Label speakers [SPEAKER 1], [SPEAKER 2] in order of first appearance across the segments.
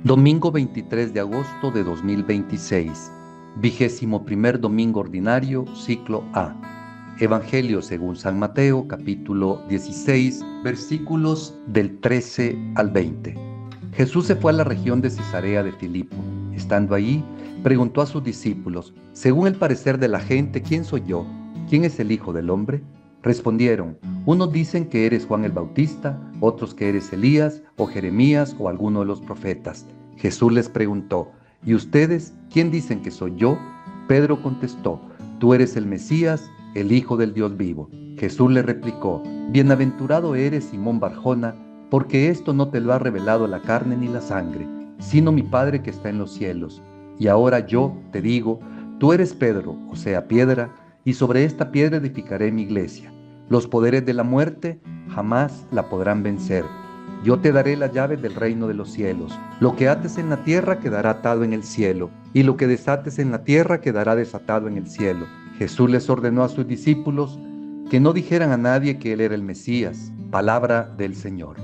[SPEAKER 1] Domingo 23 de agosto de 2026, 21º domingo ordinario, ciclo A. Evangelio según San Mateo, capítulo 16, versículos del 13 al 20. Jesús se fue a la región de Cesarea de Filipo. Estando allí, preguntó a sus discípulos: según el parecer de la gente, ¿quién soy yo? ¿Quién es el Hijo del Hombre? Respondieron: unos dicen que eres Juan el Bautista, otros que eres Elías o Jeremías o alguno de los profetas. Jesús les preguntó: ¿y ustedes quién dicen que soy yo? Pedro contestó: tú eres el Mesías, el Hijo del Dios vivo. Jesús le replicó: bienaventurado eres, Simón Barjona, porque esto no te lo ha revelado la carne ni la sangre, sino mi Padre que está en los cielos. Y ahora yo te digo: tú eres Pedro, o sea, piedra, y sobre esta piedra edificaré mi iglesia. Los poderes de la muerte jamás la podrán vencer. Yo te daré las llaves del reino de los cielos. Lo que ates en la tierra quedará atado en el cielo, y lo que desates en la tierra quedará desatado en el cielo. Jesús les ordenó a sus discípulos que no dijeran a nadie que él era el Mesías. Palabra del Señor.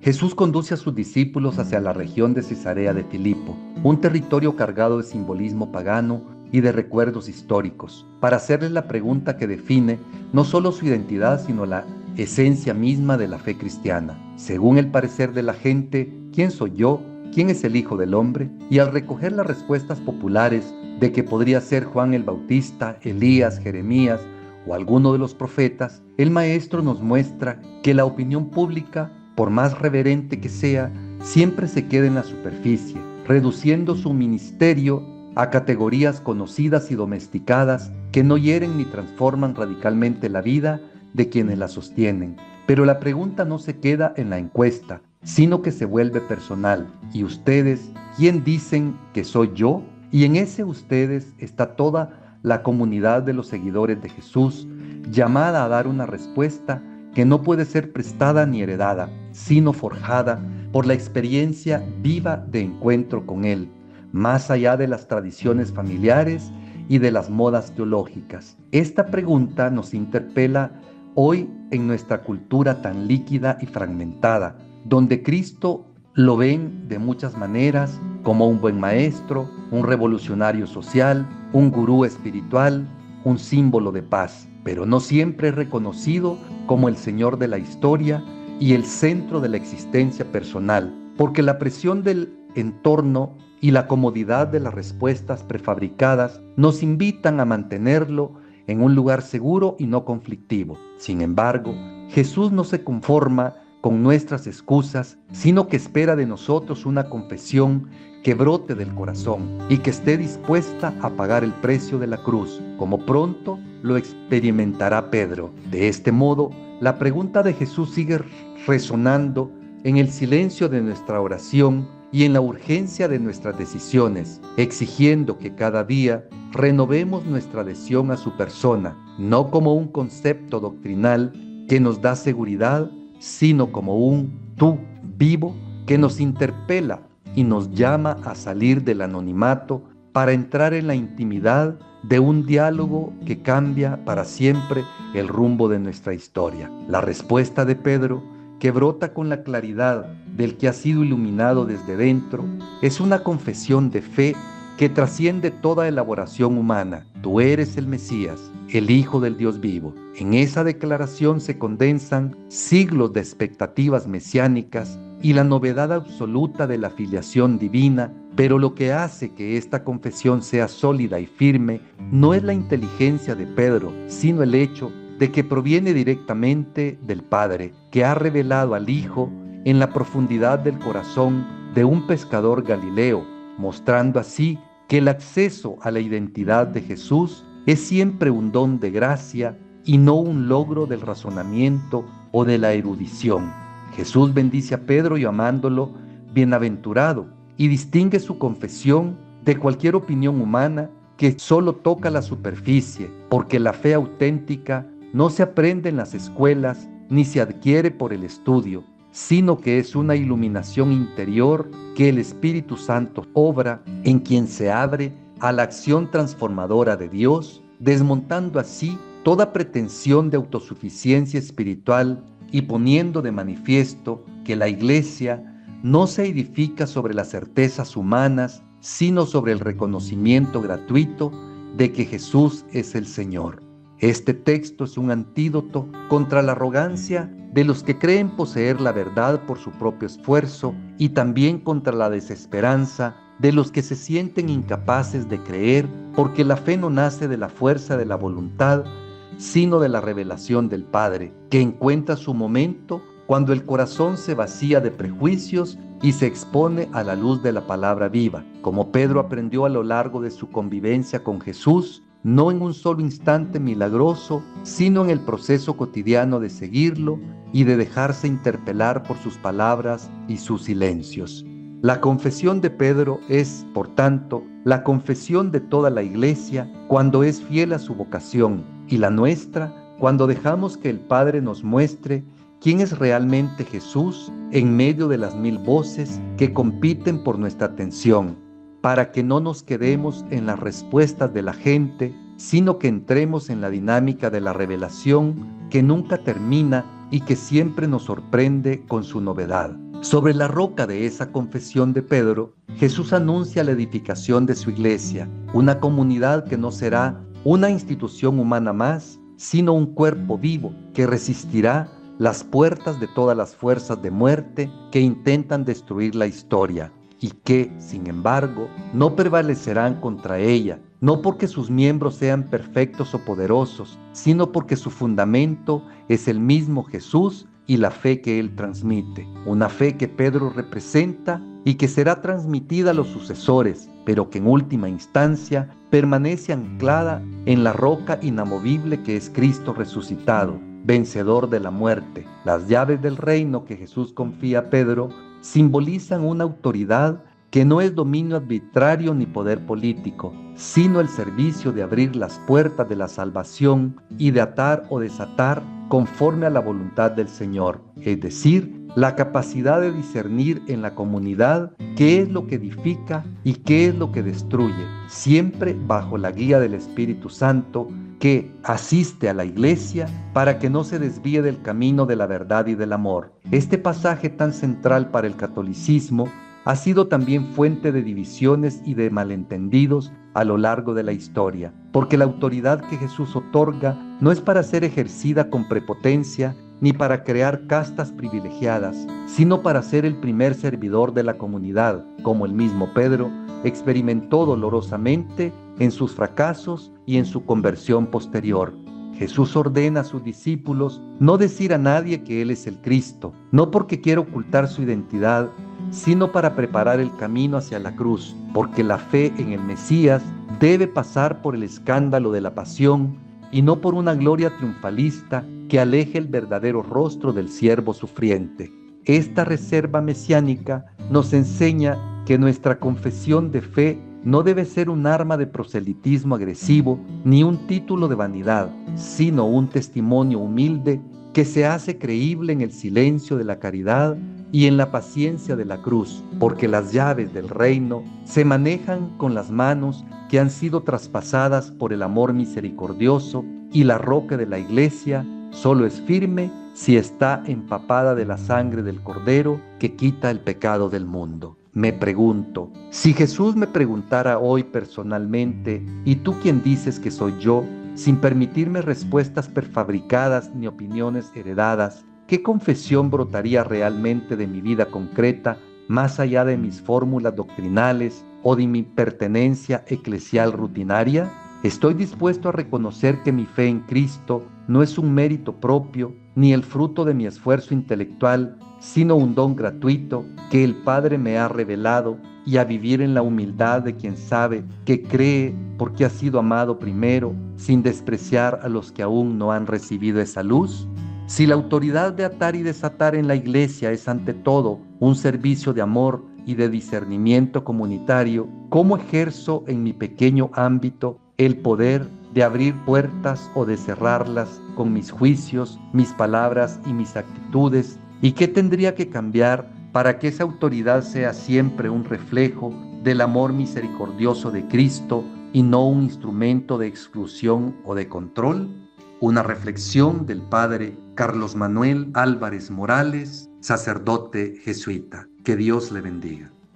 [SPEAKER 1] Jesús conduce a sus discípulos hacia la región de Cesarea de Filipo, un territorio cargado de simbolismo pagano y de recuerdos históricos, para hacerles la pregunta que define no solo su identidad, sino la esencia misma de la fe cristiana. Según el parecer de la gente, ¿quién soy yo? ¿Quién es el Hijo del Hombre? Y al recoger las respuestas populares de que podría ser Juan el Bautista, Elías, Jeremías o alguno de los profetas, el Maestro nos muestra que la opinión pública, por más reverente que sea, siempre se queda en la superficie, reduciendo su ministerio a categorías conocidas y domesticadas que no hieren ni transforman radicalmente la vida de quienes la sostienen. Pero la pregunta no se queda en la encuesta, sino que se vuelve personal. ¿Y ustedes quién dicen que soy yo? Y en ese ustedes está toda la comunidad de los seguidores de Jesús, llamada a dar una respuesta que no puede ser prestada ni heredada, sino forjada por la experiencia viva de encuentro con Él, más allá de las tradiciones familiares y de las modas teológicas. Esta pregunta nos interpela hoy en nuestra cultura tan líquida y fragmentada, donde Cristo lo ven de muchas maneras, como un buen maestro, un revolucionario social, un gurú espiritual, un símbolo de paz, pero no siempre es reconocido como el Señor de la historia y el centro de la existencia personal, porque la presión del entorno y la comodidad de las respuestas prefabricadas nos invitan a mantenerlo en un lugar seguro y no conflictivo. Sin embargo, Jesús no se conforma con nuestras excusas, sino que espera de nosotros una confesión que brote del corazón y que esté dispuesta a pagar el precio de la cruz, como pronto lo experimentará Pedro. De este modo, la pregunta de Jesús sigue resonando en el silencio de nuestra oración y en la urgencia de nuestras decisiones, exigiendo que cada día renovemos nuestra adhesión a su persona, no como un concepto doctrinal que nos da seguridad, sino como un tú vivo que nos interpela y nos llama a salir del anonimato para entrar en la intimidad de un diálogo que cambia para siempre el rumbo de nuestra historia. La respuesta de Pedro, que brota con la claridad del que ha sido iluminado desde dentro, es una confesión de fe que trasciende toda elaboración humana. Tú eres el Mesías, el Hijo del Dios vivo. En esa declaración se condensan siglos de expectativas mesiánicas y la novedad absoluta de la filiación divina, pero lo que hace que esta confesión sea sólida y firme no es la inteligencia de Pedro, sino el hecho de que proviene directamente del Padre, que ha revelado al Hijo en la profundidad del corazón de un pescador galileo, mostrando así que el acceso a la identidad de Jesús es siempre un don de gracia y no un logro del razonamiento o de la erudición. Jesús bendice a Pedro llamándolo bienaventurado y distingue su confesión de cualquier opinión humana que solo toca la superficie, porque la fe auténtica no se aprende en las escuelas ni se adquiere por el estudio, sino que es una iluminación interior que el Espíritu Santo obra en quien se abre a la acción transformadora de Dios, desmontando así toda pretensión de autosuficiencia espiritual y poniendo de manifiesto que la Iglesia no se edifica sobre las certezas humanas, sino sobre el reconocimiento gratuito de que Jesús es el Señor. Este texto es un antídoto contra la arrogancia de los que creen poseer la verdad por su propio esfuerzo y también contra la desesperanza de los que se sienten incapaces de creer, porque la fe no nace de la fuerza de la voluntad, sino de la revelación del Padre, que encuentra su momento cuando el corazón se vacía de prejuicios y se expone a la luz de la palabra viva, como Pedro aprendió a lo largo de su convivencia con Jesús, no en un solo instante milagroso, sino en el proceso cotidiano de seguirlo y de dejarse interpelar por sus palabras y sus silencios. La confesión de Pedro es, por tanto, la confesión de toda la Iglesia cuando es fiel a su vocación, y la nuestra cuando dejamos que el Padre nos muestre quién es realmente Jesús en medio de las mil voces que compiten por nuestra atención, para que no nos quedemos en las respuestas de la gente, sino que entremos en la dinámica de la revelación que nunca termina y que siempre nos sorprende con su novedad. Sobre la roca de esa confesión de Pedro, Jesús anuncia la edificación de su iglesia, una comunidad que no será una institución humana más, sino un cuerpo vivo que resistirá las puertas de todas las fuerzas de muerte que intentan destruir la historia y que, sin embargo, no prevalecerán contra ella, no porque sus miembros sean perfectos o poderosos, sino porque su fundamento es el mismo Jesús y la fe que él transmite, una fe que Pedro representa y que será transmitida a los sucesores, pero que en última instancia permanece anclada en la roca inamovible que es Cristo resucitado, vencedor de la muerte. Las llaves del reino que Jesús confía a Pedro simbolizan una autoridad que no es dominio arbitrario ni poder político, sino el servicio de abrir las puertas de la salvación y de atar o desatar conforme a la voluntad del Señor, es decir, la capacidad de discernir en la comunidad qué es lo que edifica y qué es lo que destruye, siempre bajo la guía del Espíritu Santo que asiste a la iglesia para que no se desvíe del camino de la verdad y del amor. Este pasaje tan central para el catolicismo ha sido también fuente de divisiones y de malentendidos a lo largo de la historia, porque la autoridad que Jesús otorga no es para ser ejercida con prepotencia ni para crear castas privilegiadas, sino para ser el primer servidor de la comunidad, como el mismo Pedro experimentó dolorosamente en sus fracasos y en su conversión posterior. Jesús ordena a sus discípulos no decir a nadie que Él es el Cristo, no porque quiera ocultar su identidad, sino para preparar el camino hacia la cruz, porque la fe en el Mesías debe pasar por el escándalo de la pasión y no por una gloria triunfalista que aleje el verdadero rostro del siervo sufriente. Esta reserva mesiánica nos enseña que nuestra confesión de fe no debe ser un arma de proselitismo agresivo ni un título de vanidad, sino un testimonio humilde que se hace creíble en el silencio de la caridad y en la paciencia de la cruz, porque las llaves del reino se manejan con las manos que han sido traspasadas por el amor misericordioso, y la roca de la iglesia solo es firme si está empapada de la sangre del Cordero que quita el pecado del mundo. Me pregunto, si Jesús me preguntara hoy personalmente, ¿y tú quién dices que soy yo?, sin permitirme respuestas prefabricadas ni opiniones heredadas, ¿qué confesión brotaría realmente de mi vida concreta, más allá de mis fórmulas doctrinales o de mi pertenencia eclesial rutinaria? Estoy dispuesto a reconocer que mi fe en Cristo no es un mérito propio ni el fruto de mi esfuerzo intelectual, sino un don gratuito que el Padre me ha revelado, y a vivir en la humildad de quien sabe que cree porque ha sido amado primero, sin despreciar a los que aún no han recibido esa luz. Si la autoridad de atar y desatar en la iglesia es ante todo un servicio de amor y de discernimiento comunitario, ¿cómo ejerzo en mi pequeño ámbito el poder de abrir puertas o de cerrarlas con mis juicios, mis palabras y mis actitudes? ¿Y qué tendría que cambiar para que esa autoridad sea siempre un reflejo del amor misericordioso de Cristo y no un instrumento de exclusión o de control? Una reflexión del padre Carlos Manuel Álvarez Morales, sacerdote jesuita. Que Dios le bendiga.